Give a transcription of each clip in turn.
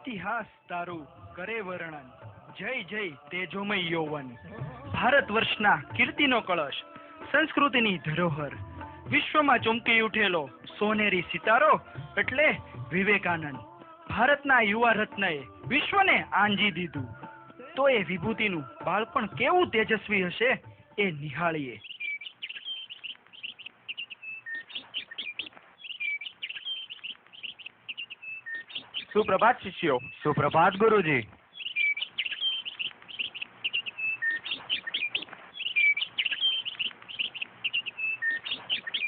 ઇતિહાસ તારું કરે વર્ણન, જય જય તેજોમય યૌવન. ભારત વર્ષના કીર્તિનો કળશ, સંસ્કૃતિની ધરોહર, વિશ્વમાં ચમકી ઉઠેલો સોનેરી સિતારો એટલે વિવેકાનંદ. ભારતના યુવા રત્નએ વિશ્વને આંજી દીધું. તો એ વિભૂતિનું બાળપણ કેવું તેજસ્વી હશે એ નિહાળીએ. સુપ્રભાત શિષ્યો. સુપ્રભાત ગુરુજી.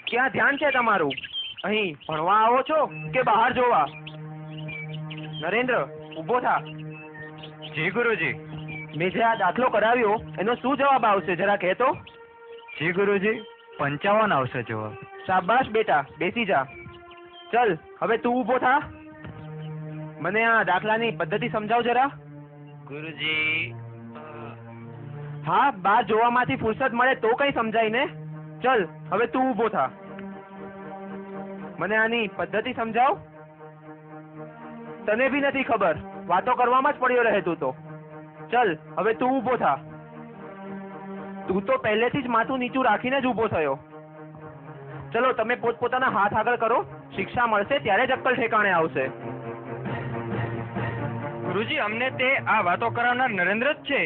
ક્યાં ધ્યાન છે તમારું? અહીં ભણવા આવો છો કે બહાર જોવા? નરેન્દ્ર, ઊભો થા. જી ગુરુજી. મેં જે આ દાખલો કરાવ્યો એનો શું જવાબ આવશે જરા કહેતો? જી ગુરુજી, 55 આવશે જવાબ. શાબાશ બેટા, બેસી જા. ચલ હવે તું ઊભો થા. મને આ દાખલાની પદ્ધતિ સમજાવ જરા. ગુરુજી. હા, બહાર જોવામાંથી ફુરસત મળે તો કઈ સમજાય ને. ચલ હવે તું ઊભો થા. મને આની પદ્ધતિ સમજાવ. તને બી નથી ખબર, વાતો કરવામાં જ પડ્યો રહે તું તો. ચલ હવે તું ઊભો થા. તું તો પહેલેથી જ માથું નીચું રાખીને જ ઊભો થયો. ચલો તમે પોતપોતાના હાથ આગળ કરો. શિક્ષા મળશે ત્યારે જ અક્કલ ઠેકાણે આવશે. ગુરુજી, અમને તે આ વાતો કરાવનાર નરેન્દ્ર જ છે.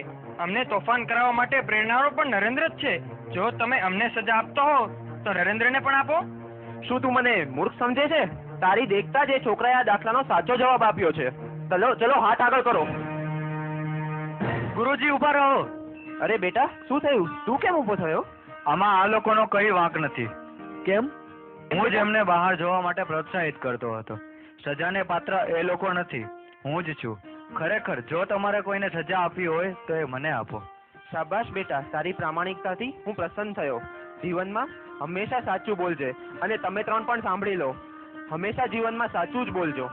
અમને તોફાન કરાવવા માટે પ્રેરણારો પણ નરેન્દ્ર જ છે. જો તમે અમને સજા આપતો હો તો નરેન્દ્રને પણ આપો. શું તું મને મૂર્ખ સમજે છે? તારી દેખતા જ એ છોકરાએ આ દાખલાનો સાચો જવાબ આપ્યો છે. ચલો હાથ આગળ કરો. ગુરુજી ઉભા રહો. અરે બેટા, શું થયું? તું કેમ ઊભો થયો? આમાં આ લોકોનો કઈ વાંક નથી. કેમ? હું જ એમને બહાર જોવા માટે પ્રોત્સાહિત કરતો હતો. સજાને પાત્ર એ લોકો નથી, હું જ છું. ખરેખર જો તમારે કોઈને સજા આપવી હોય તો એ મને આપો. શાબાશ બેટા, તારી પ્રામાણિકતાથી હું પ્રસન્ન થયો. જીવનમાં હંમેશા સાચું બોલજે. અને તમે ત્રણ પણ સાંભળી લો, હંમેશા જીવનમાં સાચું જ બોલજો.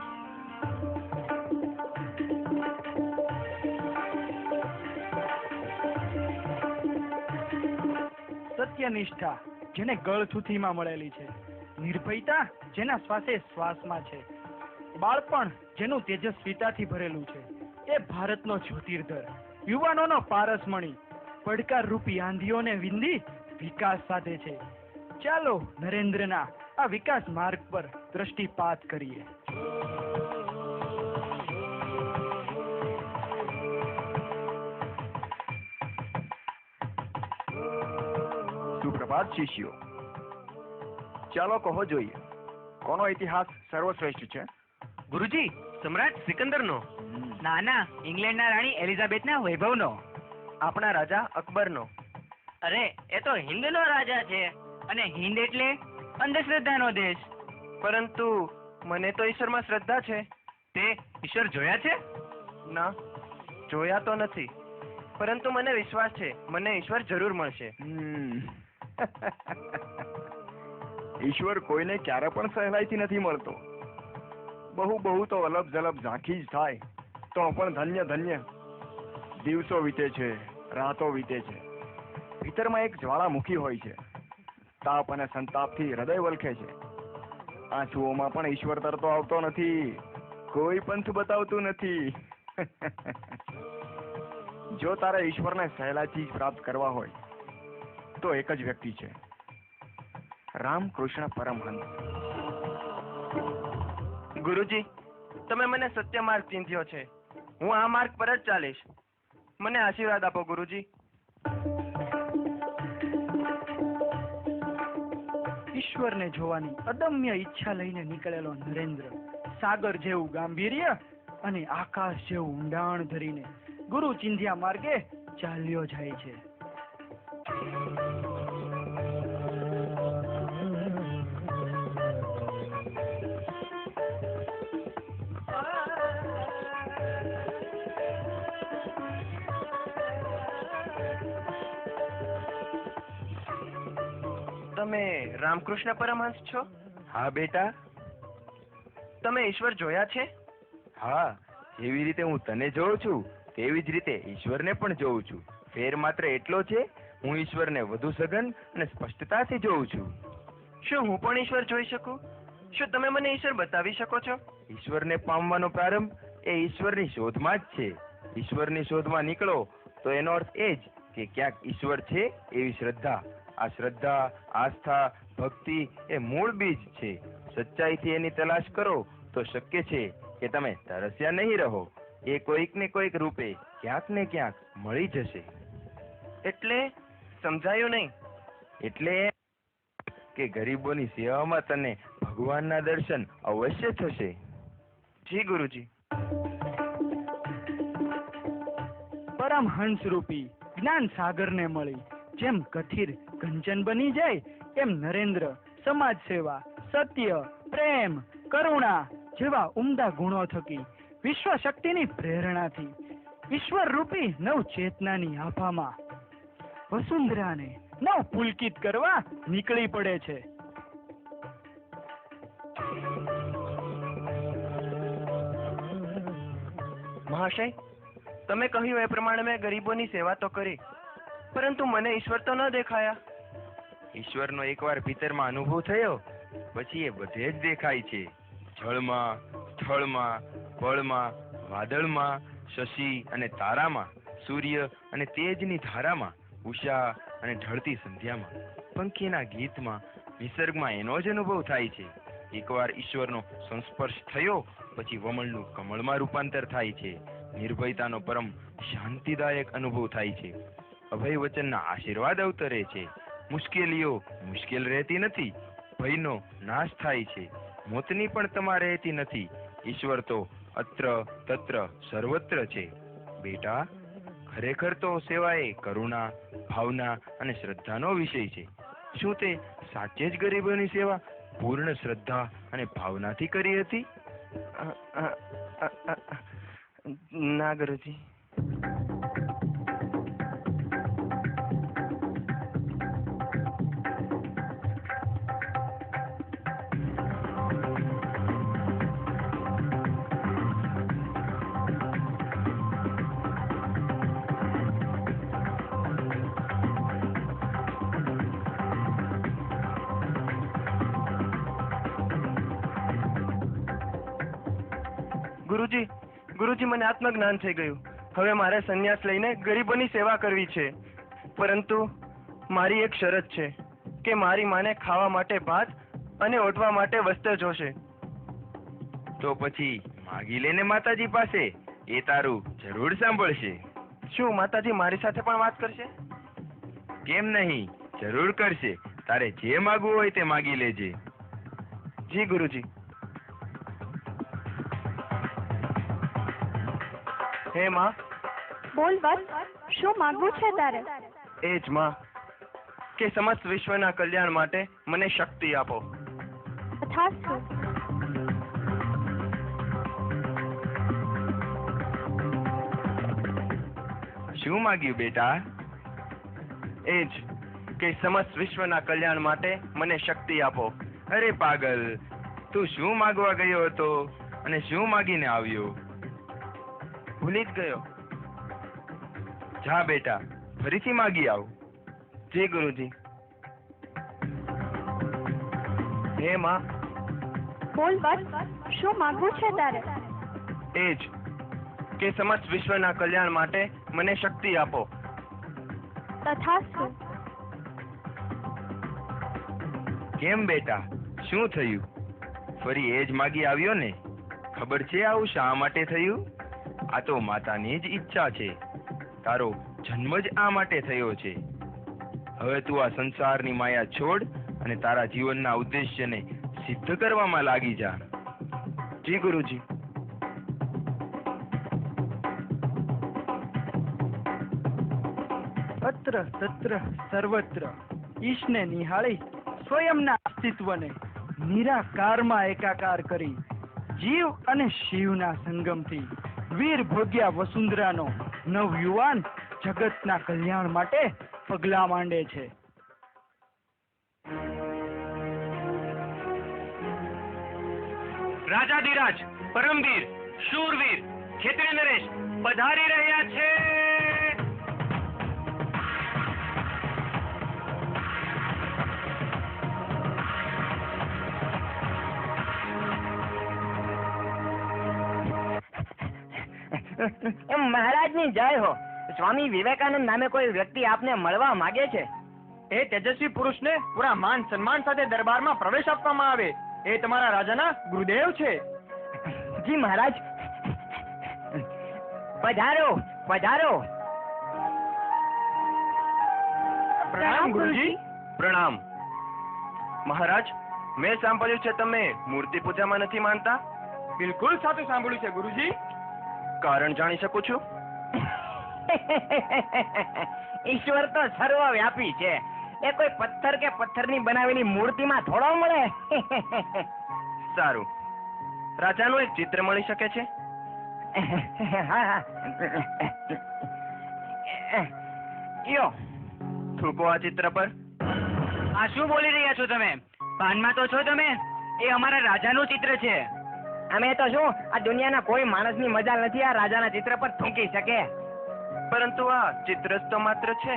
સત્યનિષ્ઠા જેને ગળથુથીમાં મળેલી છે, નિર્ભયતા જેના શ્વાસે શ્વાસમાં છે, બાળપણ જેનું તેજસ્વીતાથી ભરેલું છે, એ ભારતનો જ્યોતિર્ધર, યુવાનોનો પારસમણી, પડકાર રૂપી આંધીઓને વિંધી વિકાસ સાધે છે. ચાલો નરેન્દ્રના આ વિકાસ માર્ગ પર દ્રષ્ટિપાત કરીએ. સુપ્રભાત શિષ્યો. ચાલો કહો જોઈએ, કોનો ઇતિહાસ સર્વશ્રેષ્ઠ છે? ગુરુજી, સમ્રાટ સિકંદરનો. ના, ઇંગ્લેન્ડના રાણી એલિઝાબેથના વૈભવનો. આપણા રાજા અકબરનો. અરે એ તો હિન્દનો રાજા છે, અને હિન્દ એટલે અંધશ્રદ્ધાનો દેશ. પરંતુ મને તો ઈશ્વરમાં શ્રદ્ધા છે. તે ઈશ્વર જોયા છે? ના, જોયા તો નથી, પરંતુ મને વિશ્વાસ છે મને ઈશ્વર જરૂર મળશે. ઈશ્વર કોઈને ક્યારે પણ સહેલાઈથી નથી મળતો. બહુ તો અલબ જલબ ઝાંખી જ થાય તો પણ ધન્ય ધન્ય. દિવસો વીતે છે, રાતો વીતે છે. ભીતરમાં એક જ્વાળામુખી હોય છે. તાપ અને સંતાપથી હૃદય વલખે છે. આંસુઓમાં પણ ઈશ્વર તરતો આવતો નથી, કોઈ પંથ બતાવતું નથી. જો તારે ઈશ્વરને સહેલાઈથી પ્રાપ્ત કરવા હોય તો એક જ વ્યક્તિ છે, રામકૃષ્ણ પરમહંસ. ગુરુજી, તમે મને સત્ય માર્ગ ચીંધ્યો છે. હું આ માર્ગ પર જ ચાલીશ. મને આશીર્વાદ આપો ગુરુજી. ઈશ્વરને જોવાની અદમ્ય ઈચ્છા લઈને નીકળેલો નરેન્દ્ર સાગર જેવું ગાંભીર્ય અને આકાશ જેવું ઊંડાણ ધરીને ગુરુ ચિંધ્યા માર્ગે ચાલ્યો જાય છે. તમે રામકૃષ્ણ પરમહંસ છો? હા બેટા. તમે ઈશ્વર જોયા છે? હા, જેવી રીતે હું તને જોઉં છું તેવી જ રીતે ઈશ્વરને પણ જોઉં છું. ફેર માત્ર એટલો છે, હું ઈશ્વરને વધુ સઘન અને સ્પષ્ટતાથી જોઉં છું. શું હું પણ ઈશ્વર જોઈ શકું? શું તમે મને ઈશ્વર બતાવી શકો છો? ઈશ્વરને પામવાનો પ્રારંભ એ ઈશ્વરની શોધમાં જ છે. ઈશ્વરની શોધમાં નીકળો તો એનો અર્થ એ જ કે ક્યાંક ઈશ્વર છે એવી શ્રદ્ધા. આ શ્રદ્ધા, આસ્થા, ભક્તિ એ મૂળ બીજ છે. સચ્ચાઈથી એની તલાશ કરો તો શક્ય છે કે તમે તરસ્યા નહીં રહો. એ કોઈક ને કોઈક રૂપે ક્યાંક ને ક્યાંક મળી જશે. એટલે સમજાયું નહીં. એટલે કે ગરીબોની સેવામાં તને ભગવાનના દર્શન અવશ્ય થશે. જી ગુરુજી. પરમહંસ રૂપી જ્ઞાન સાગરને મળી જેમ કથિર કંચન બની જાય, એમ નરેન્દ્ર સમાજ સેવા, સત્ય, પ્રેમ, કરુણા જેવા ઉમદા ગુણો થકી વિશ્વ શક્તિની પ્રેરણાથી ઈશ્વર રૂપી નવ ચેતનાની આભામાં વસુંધરાને નવ પુલકિત કરવા નીકળી પડે છે. મહાશય, તમે કહ્યું એ પ્રમાણે મેં ગરીબોની સેવા તો કરી, પરંતુ મને ઈશ્વર તો ન દેખાયા. ઈશ્વરનો એકવાર ભીતરમાં અનુભવ થયો પછી એ બધે જ દેખાય છે. જળમાં, સ્થળમાં, બળમાં, વાદળમાં, શશી અને તારામાં, સૂર્ય અને તેજની ધારામાં, ઉષા અને ઢળતી સંધ્યામાં, પંખીના ગીતમાં, નિસર્ગમાં એનો જ અનુભવ થાય છે. એકવાર ઈશ્વરનો સંસ્પર્શ થયો પછી વમળનું કમળમાં રૂપાંતર થાય છે. નિર્ભયતાનો પરમ શાંતિદાયક અનુભવ થાય છે. અભય વચનના આશીર્વાદ અવતરે છે. મુશ્કેલીઓ મુશ્કેલ રહેતી નથી. ભયનો નાશ થાય છે. મોતની પણ તમારે રહેતી નથી. ઈશ્વર તો અત્ર તત્ર સર્વત્ર છે. બેટા, ખરેખર તો સેવા એ કરુણા, ભાવના અને શ્રદ્ધાનો વિષય છે. શું તે સાચે જ ગરીબોની સેવા પૂર્ણ શ્રદ્ધા અને ભાવનાથી કરી હતી? ના ગુરુજી. ગુરુજી, મને આત્મજ્ઞાન થઈ ગયું. હવે મારે સંન્યાસ લઈને ગરીબોની સેવા કરવી છે, પરંતુ મારી એક શરત છે કે મારી માને ખાવા માટે ભાત અને ઓઢવા માટે વસ્ત્ર જોશે. તો પછી માગી લેને માતાજી પાસે. એ તારું જરૂર સાંભળશે. શું માતાજી મારી સાથે પણ વાત કરશે? કેમ નહીં, જરૂર કરશે. તારે જે માગવું હોય તે માગી લેજે. જી ગુરુજી. હે માં. બોલ વત્સ, શું માંગવું છે તારે? એ જ માં કે સમસ્ત વિશ્વના કલ્યાણ માટે મને શક્તિ આપો. તથાસ્તુ. શું માગ્યું બેટા? એ જ કે સમસ્ત વિશ્વના કલ્યાણ માટે મને શક્તિ આપો. અરે પાગલ, તું શું માગવા ગયો હતો અને શું માગીને આવ્યો? ભૂલી જ ગયો. જા બેટા, ફરીથી માગી આવ. જી ગુરુજી. હે માં. બોલ વત્સ, શું માંગવું છે તારે? એ જ કે સમસ્ત વિશ્વના કલ્યાણ માટે મને શક્તિ આપો. તથાસ્તુ. કેમ બેટા, શું થયું? ફરી એ જ માગી આવ્યો ને? ખબર છે આવું શા માટે થયું? આ તો માતાની જ ઈચ્છા છે. તારો જન્મ જ આ માટે થયો છે. હવે તું આ સંસારની માયા છોડ અને તારા જીવનના ઉદ્દેશ્યને સિદ્ધ કરવામાં લાગી જા. જી ગુરુજી. અત્ર તત્ર સર્વત્ર ઈશને નિહાળી સ્વયંના અસ્તિત્વને નિરાકારમાં એકાકાર કરી જીવ અને શિવના સંગમથી વીર ભોગ્યા વસુંધરાનો નવયુવાન જગતના કલ્યાણ માટે પગલા માંડે છે. રાજાધિરાજ, પરમવીર, શૂરવીર, ક્ષત્રિય નરેશ પધારી રહ્યા છે. એમ મહારાજની જય હો. સ્વામી વિવેકાનંદ નામે કોઈ વ્યક્તિ આપને મળવા માંગે છે. એ તેજસ્વી પુરુષને પૂરા માન સન્માન સાથે દરબારમાં પ્રવેશ આપવામાં આવે. એ તમારા રાજાના ગુરુદેવ છે. જી મહારાજ. પધારો પધારો. પ્રણામ ગુરુજી. પ્રણામ. મહારાજ, મેં સાંભળ્યું છે તમે મૂર્તિ પૂજામાં નથી માનતા. બિલકુલ સાચું સાંભળ્યું છે ગુરુજી. કારણ જાણી શકું છું? ઈશ્વર તો સર્વવ્યાપી છે. એ કોઈ પથ્થર કે પથ્થરની બનાવેલી મૂર્તિમાં થોડો મળે. સારું, રાજાનું એક ચિત્ર મળી શકે છે? હા. યો. થૂકો આ ચિત્ર પર. આ શું બોલી રહ્યા છો તમે? ભાનમાં તો છો તમે? એ અમારા રાજાનું ચિત્ર છે. અમે તો શું, આ દુનિયાના કોઈ માણસની મજાલ નથી આ રાજાના ચિત્ર પર થૂકી શકે. પરંતુ આ ચિત્ર જ તો માત્ર છે.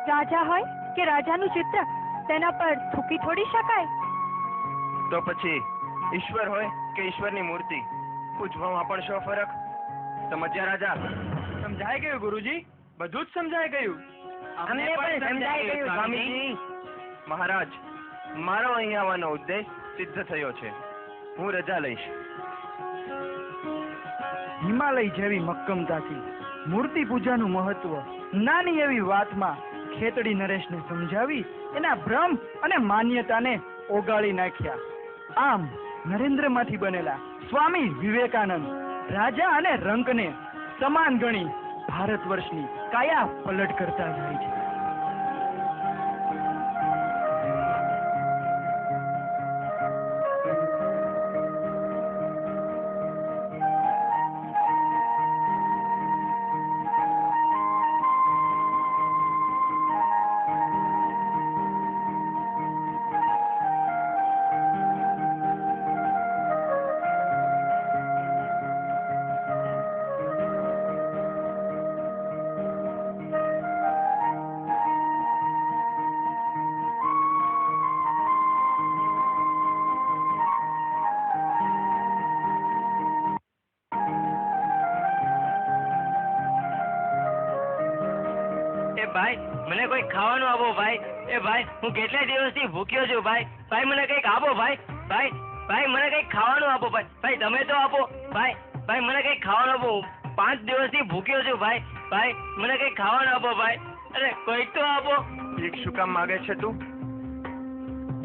રાજા હોય કે રાજાનું ચિત્ર, તેના પર થૂકી થોડી શકાય. તો પછી ઈશ્વર હોય કે ઈશ્વરની મૂર્તિ, પૂજવામાં પણ શો ફરક? સમજ્યા રાજા? સમજાઈ ગયું ગુરુજી, બધું જ સમજાઈ ગયું. અમને પણ સમજાઈ ગયું સ્વામીજી. મહારાજ, મારો અહીં આવવાનો ઉદ્દેશ સિદ્ધ થયો છે. હું રજા લઈશ. હિમાલય જેવી મક્કમતાથી મૂર્તિ પૂજાનું મહત્વ નાની એવી વાતમાં ખેતડી નરેશને સમજાવી એના ભ્રમ અને માન્યતાને ઓગાળી નાખ્યા. આમ નરેન્દ્રમાંથી બનેલા સ્વામી વિવેકાનંદ રાજા અને રંકને સમાન ગણી ભારત વર્ષની કાયા પલટ કરતા જાય છે. ભાઈ, મને કોઈ ખાવાનું આપો ભાઈ. એ ભાઈ, હું કેટલા દિવસથી ભૂખ્યો છું ભાઈ. ભાઈ, મને કંઈક આપો ભાઈ. ભાઈ, ભાઈ, મને કંઈક ખાવાનું આપો ભાઈ. ભાઈ, તમે તો આપો ભાઈ. ભાઈ, મને કંઈક ખાવાનું આપો. હું 5 દિવસથી ભૂખ્યો છું ભાઈ. ભાઈ, મને કંઈક ખાવાનું આપો ભાઈ. અરે કોઈક તો આપો. ભીખ શું કામ માગે છે તું?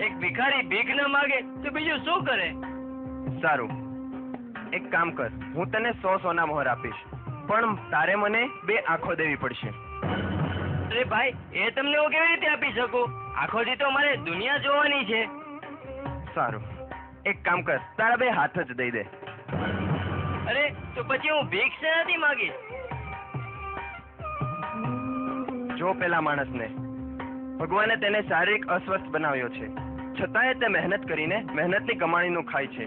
એક ભિખારી ભીખ ન માગે તો બીજું શું કરે? સારું, એક કામ કર, હું તને 100 સોના મોહર આપીશ, પણ તારે મને 2 આંખો દેવી પડશે. અરે ભાઈ, એ તમને હું કેવી રીતે આપી શકું? આખોથી તો મારે દુનિયા જોવાની છે. સારું, એક કામ કર, તારા 2 હાથ જ દઈ દે. અરે તો પછી હું ભીખ શેનાથી માંગીશ? જો પેલા માણસને ભગવાને તેને શારીરિક અસ્વસ્થ બનાવ્યો છે, છતાંય તે મહેનત કરીને મહેનતની કમાણીનું ખાય છે.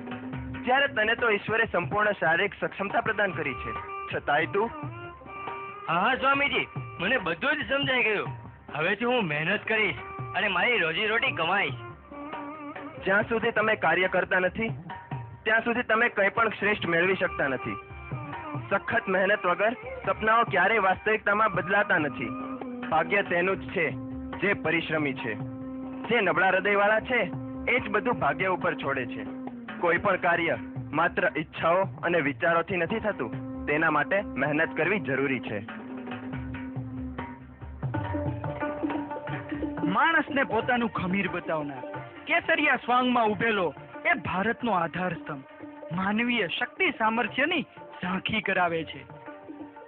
જ્યારે તને તો ઈશ્વરે સંપૂર્ણ શારીરિક સક્ષમતા પ્રદાન કરી છે, છતાંય તું? હા સ્વામીજી, મને બધું જ સમજાઈ ગયું. હવેથી હું મહેનત કરીશ અને મારી રોજીરોટી કમાઈશ. જ્યાં સુધી તમે કાર્ય કરતા નથી ત્યાં સુધી તમે કંઈ પણ શ્રેષ્ઠ મેળવી શકતા નથી. સખત મહેનત વગર સપનાઓ ક્યારેય વાસ્તવિકતામાં બદલાતા નથી. ભાગ્ય તેનું જ છે જે પરિશ્રમી છે. જે નબળા હૃદયવાળા છે એ જ બધું ભાગ્ય ઉપર છોડે છે. કોઈ પણ કાર્ય માત્ર ઈચ્છાઓ અને વિચારોથી નથી થતું. તેના માટે મહેનત કરવી જરૂરી છે. માણસને પોતાનું ખમીર બતાવનાર કેસરિયા સ્વાંગમાં ઉભેલો એ ભારતનો આધાર સ્તંભ માનવીય શક્તિ સામર્થ્યની ઝાંખી કરાવે છે.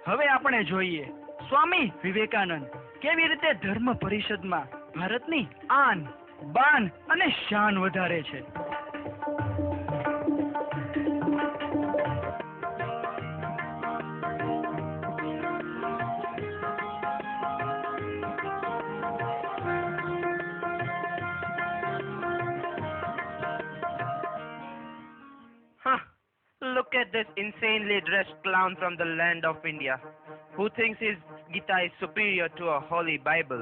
હવે આપણે જોઈએ સ્વામી વિવેકાનંદ કેવી રીતે ધર્મ પરિષદમાં ભારતની આન બાન અને શાન વધારે છે. Look at this insanely dressed clown from the land of India, who thinks his Gita is superior to a holy Bible.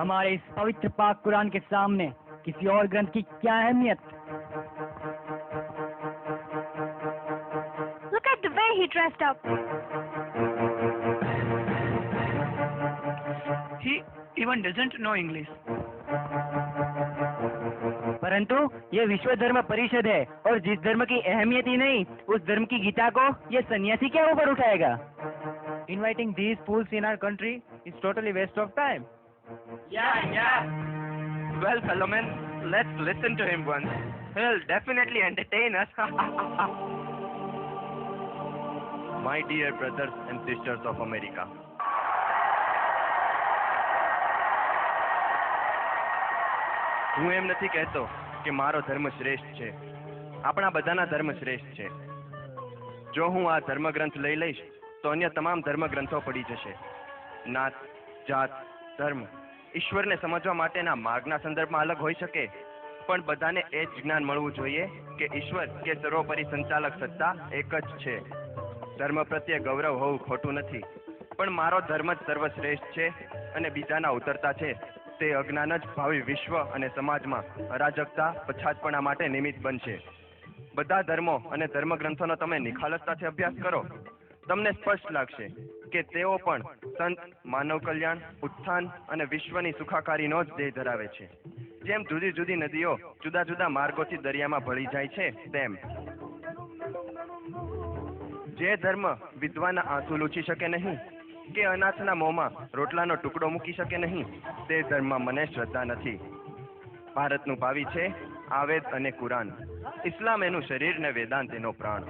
हमारे इस पवित्र पाक कुरान के सामने किसी और ग्रंथ की क्या अहमियत? Look at the way he dressed up. He even doesn't know English. परंतु ये विश्व धर्म परिषद है और जिस धर्म की अहमियत ही नहीं उस धर्म की गीता को ये सन्यासी क्या ऊपर उठाएगा? Inviting these fools in our country is totally waste of time. Yeah. Well, fellow men, let's listen to him once. He'll definitely entertain us. My dear brothers and sisters of America. હું એમ નથી કહેતો કે મારો ધર્મ શ્રેષ્ઠ છે. આપણા બધાના ધર્મ શ્રેષ્ઠ છે. જો હું આ ધર્મગ્રંથ લઈ લઈશ તો અન્ય તમામ ધર્મગ્રંથો પડી જશે. નાત, જાત, ધર્મ ઈશ્વરને સમજવા માટેના માર્ગના સંદર્ભમાં અલગ હોઈ શકે, પણ બધાને એ જ જ્ઞાન મળવું જોઈએ કે ઈશ્વર કે સર્વોપરી સંચાલક સત્તા એક જ છે. ધર્મ પ્રત્યે ગૌરવ હોવું ખોટું નથી, પણ મારો ધર્મ જ સર્વશ્રેષ્ઠ છે અને બીજાના ઉતરતા છે તે અજ્ઞાન જ ભાવિ વિશ્વ અને સમાજમાં અરાજકતા, પછાતપણા માટે નિમિત્ત બનશે. બધા ધર્મો અને ધર્મગ્રંથોનો તમે નિખાલસતાથી અભ્યાસ કરો, તમને સ્પષ્ટ લાગશે કે તેઓ પણ સંત, માનવ કલ્યાણ, ઉત્થાન અને વિશ્વની સુખાકારીનો જ ધ્યેય ધરાવે છે. જેમ જુદી જુદી નદીઓ જુદા જુદા માર્ગોથી દરિયામાં ભળી જાય છે, તેમ જે ધર્મ વિદ્વાનના આંસુ લૂછી શકે નહીં કે અનાથના મોંમાં રોટલાનો ટુકડો મૂકી શકે નહીં, તે ધર્મમાં મને શ્રદ્ધા નથી. ભારતનું ભાવિ છે આવેદ અને કુરાન, ઇસ્લામ એનું શરીર ને વેદાંત એનો પ્રાણ.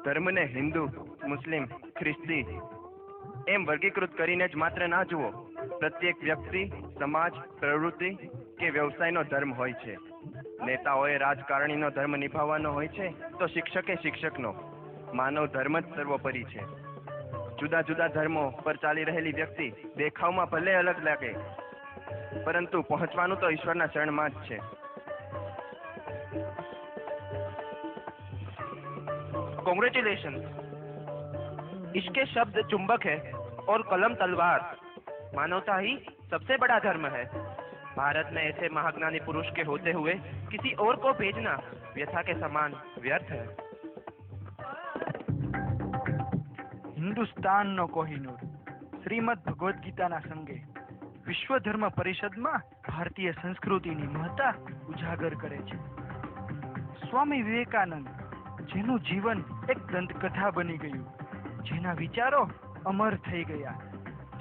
ધર્મને હિન્દુ, મુસ્લિમ, ખ્રિસ્તી એમ વર્ગીકૃત કરીને જ માત્ર ના જુઓ. પ્રત્યેક વ્યક્તિ, સમાજ, પ્રવૃત્તિ કે વ્યવસાયનો ધર્મ હોય છે. નેતાઓએ રાજકારણીનો ધર્મ નિભાવવાનો હોય છે તો શિક્ષકે શિક્ષકનો. માનવ ધર્મ જ સર્વોપરી છે. જુદા જુદા ધર્મો પર ચાલી રહેલી વ્યક્તિ દેખાવમાં ભલે અલગ લાગે, પરંતુ પહોંચવાનું તો ઈશ્વરના શરણમાં જ છે. Congratulations. इसके शब्द चुंबक है और कलम तलवार. मानवता ही सबसे बड़ा धर्म है. भारत में ऐसे महाज्ञानी पुरुष के होते हुए किसी और को भेजना व्यथा के समान व्यर्थ है. હિન્દુસ્તાનનો કોહિનૂર શ્રીમદ ભગવદ્ ગીતાના સંગે વિશ્વ ધર્મ પરિષદમાં ભારતીય સંસ્કૃતિની મહત્તા ઉજાગર કરે છે. સ્વામી વિવેકાનંદ, જેનું જીવન એક દંતકથા બની ગયું, જેના વિચારો અમર થઈ ગયા,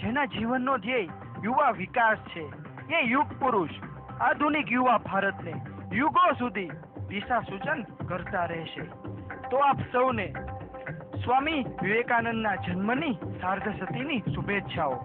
જેના જીવનનો ધ્યેય યુવા વિકાસ છે, એ યુગ પુરુષ આધુનિક યુવા ભારતને યુગો સુધી દિશા સૂચન કરતા રહેશે. તો આપ સૌને સ્વામી વિવેકાનંદના જન્મની સાર્ધશતીની શુભેચ્છાઓ.